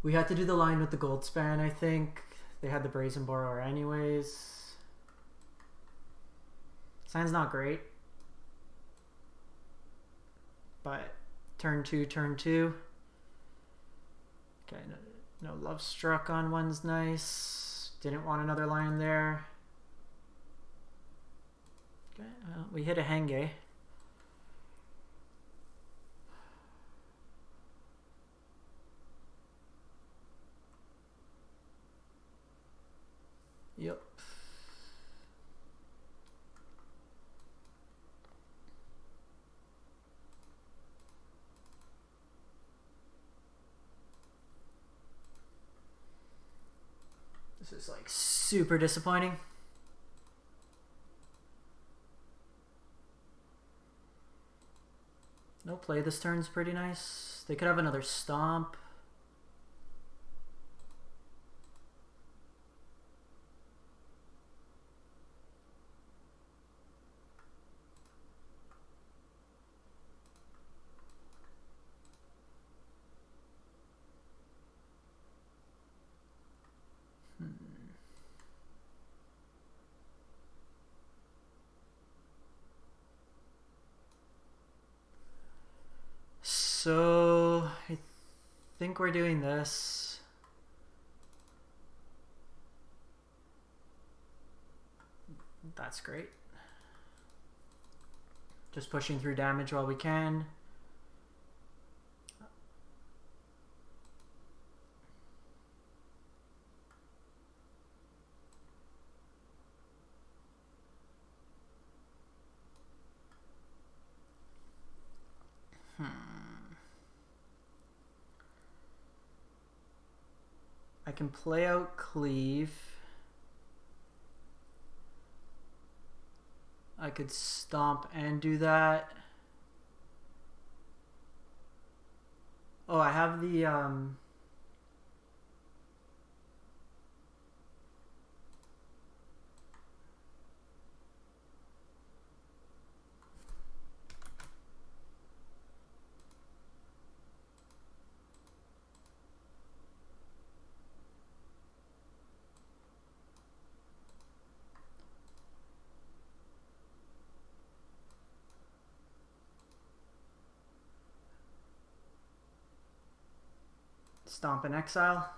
We had to do the line with the Goldspan, I think. They had the Brazen Borrower anyways. Sign's not great. But turn 2. Okay, no Love Struck on one's nice. Didn't want another line there. Okay, well, we hit a Henge. Yep. This is like super disappointing. No play this turn's pretty nice. They could have another Stomp. So I think we're doing this. That's great. Just pushing through damage while we can. I can play out Cleave. I could Stomp and do that. Oh, I have the Stomp and Exile.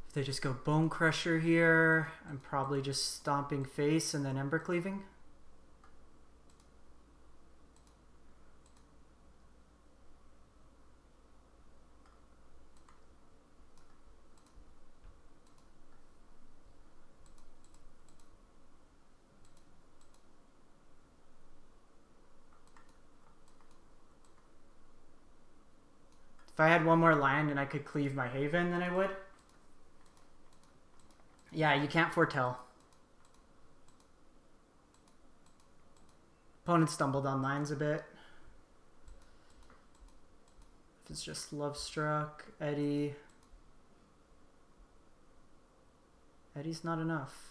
If they just go Bone Crusher here, I'm probably just stomping face and then Ember Cleaving. If I had one more land and I could cleave my Haven, then I would. Yeah, you can't foretell. Opponent stumbled on lands a bit. If it's just Love Struck, Eddie. Eddie's not enough.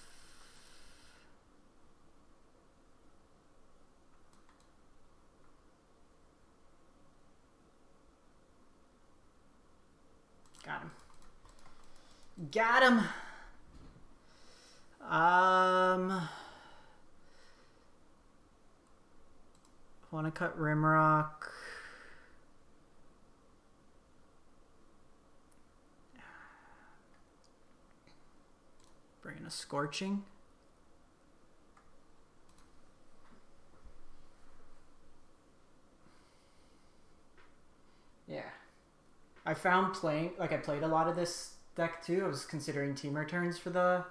Got him. Got him. Want to cut Rimrock. Bring in a Scorching. Yeah. I found playing, like I played a lot of this deck too. I was considering team returns for the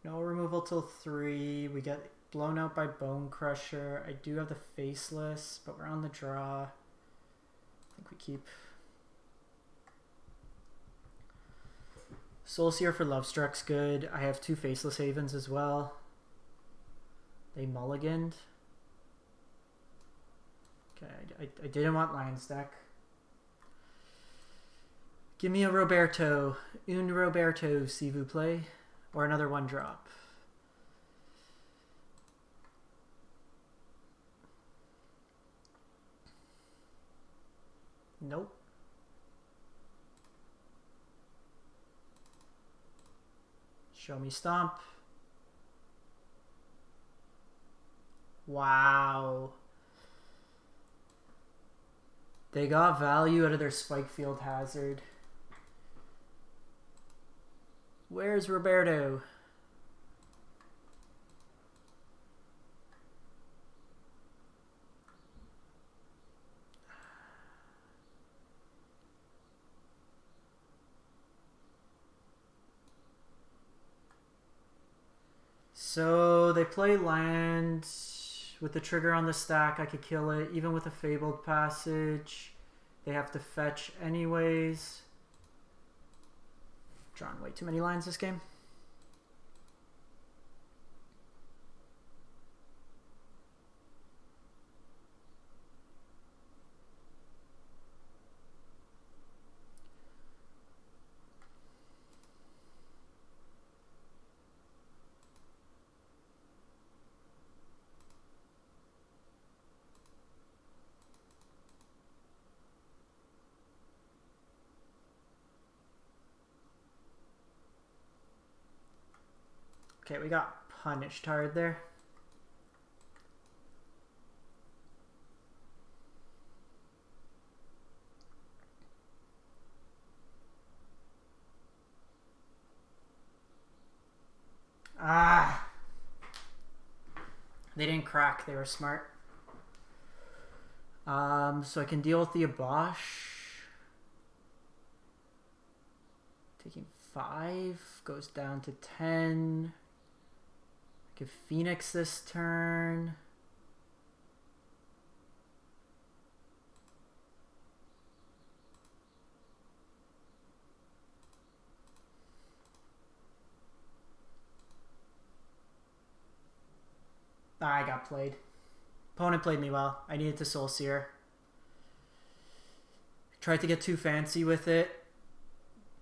no removal till 3. We get blown out by Bone Crusher. I do have the Faceless, but we're on the draw. I think we keep Soulseer for Lovestruck's good. I have 2 Faceless Havens as well. They mulliganed. Okay, I didn't want Lion's deck. Give me a Roberto. Un Roberto, s'il vous plaît. Or another 1-drop. Nope. Show me Stomp. Wow. They got value out of their Spikefield Hazard. Where's Roberto? So they play land with the trigger on the stack. I could kill it even with a Fabled Passage. They have to fetch anyways. Drawn way too many lines this game. Okay, we got punished hard there. Ah! They didn't crack, they were smart. So I can deal with the Abosh. Taking 5, goes down to 10. Give Phoenix this turn. I got played. Opponent played me well. I needed to Soulseer. Tried to get too fancy with it.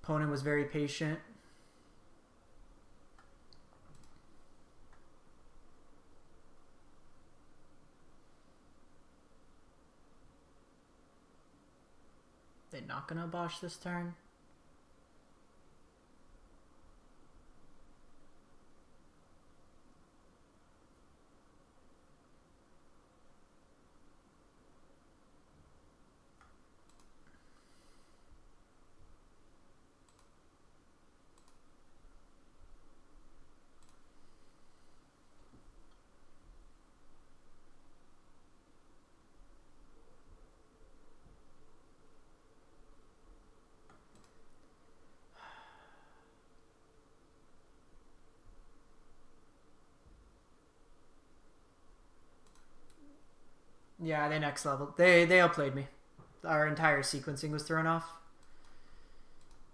Opponent was very patient. They're not gonna Abosh this turn. Yeah, they next level. They outplayed me. Our entire sequencing was thrown off.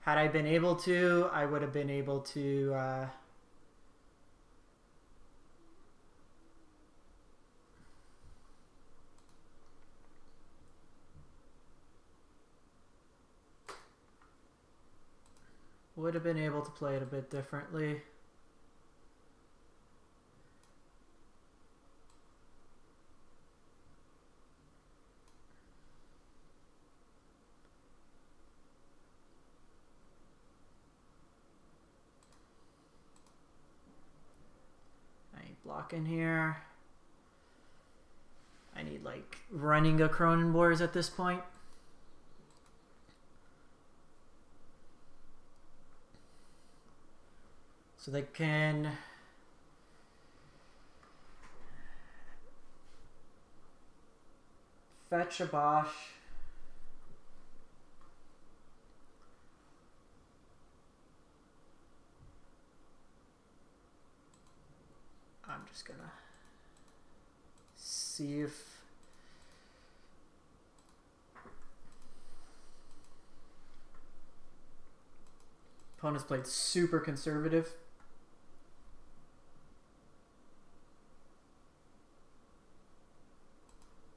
Had I been able to, I would have been able to... would have been able to play it a bit differently. I ain't blocking here. I need like running a Cronenborgs at this point. So they can fetch a Bosch. I'm just gonna see if opponents played super conservative.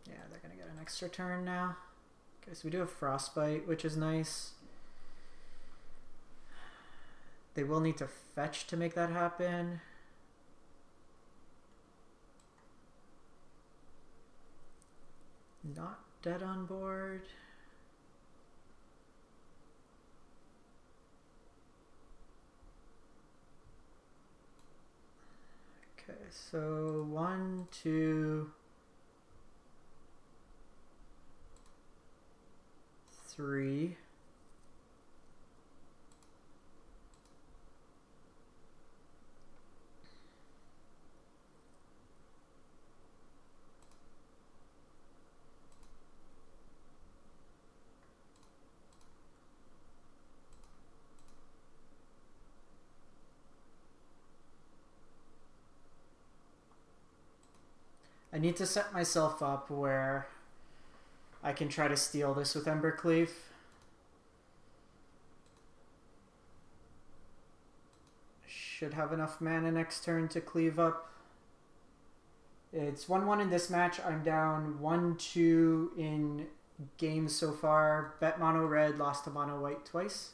Yeah, they're gonna get an extra turn now. Okay, so we do have Frostbite, which is nice. They will need to fetch to make that happen. Not dead on board. Okay, so 1, 2, 3. I need to set myself up where I can try to steal this with Embercleave. Should have enough mana next turn to cleave up. It's 1-1 in this match. I'm down 1-2 in games so far. Bet mono red, lost to mono white twice.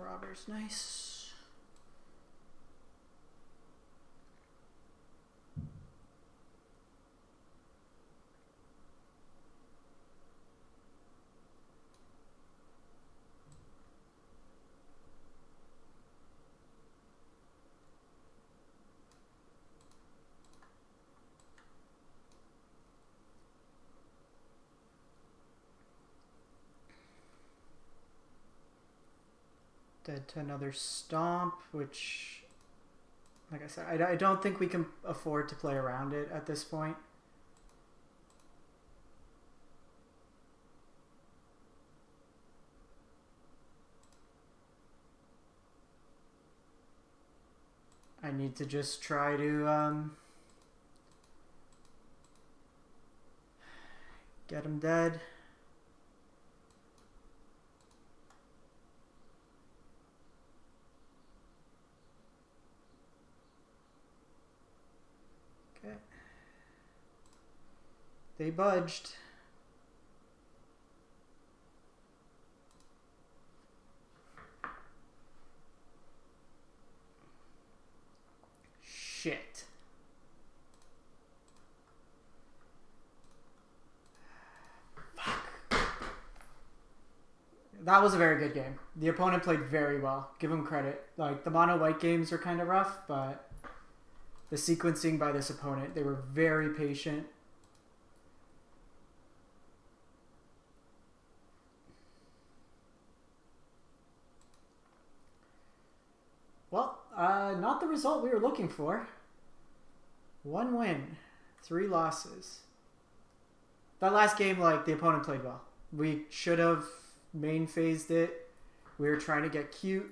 Robber's nice. Dead to another stomp, which, like I said, I don't think we can afford to play around it at this point. I need to just try to get him dead. Okay. They budged. Shit. Fuck. That was a very good game. The opponent played very well. Give him credit. Like, the mono white games are kind of rough, but the sequencing by this opponent, they were very patient. Well, not the result we were looking for. 1 win, 3 losses. That last game, like, the opponent played well. We should have main phased it. We were trying to get cute.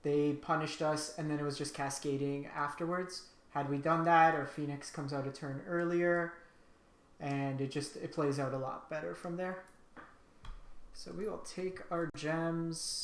They punished us, and then it was just cascading afterwards. Had we done that, our Phoenix comes out a turn earlier, and it plays out a lot better from there. So we will take our gems.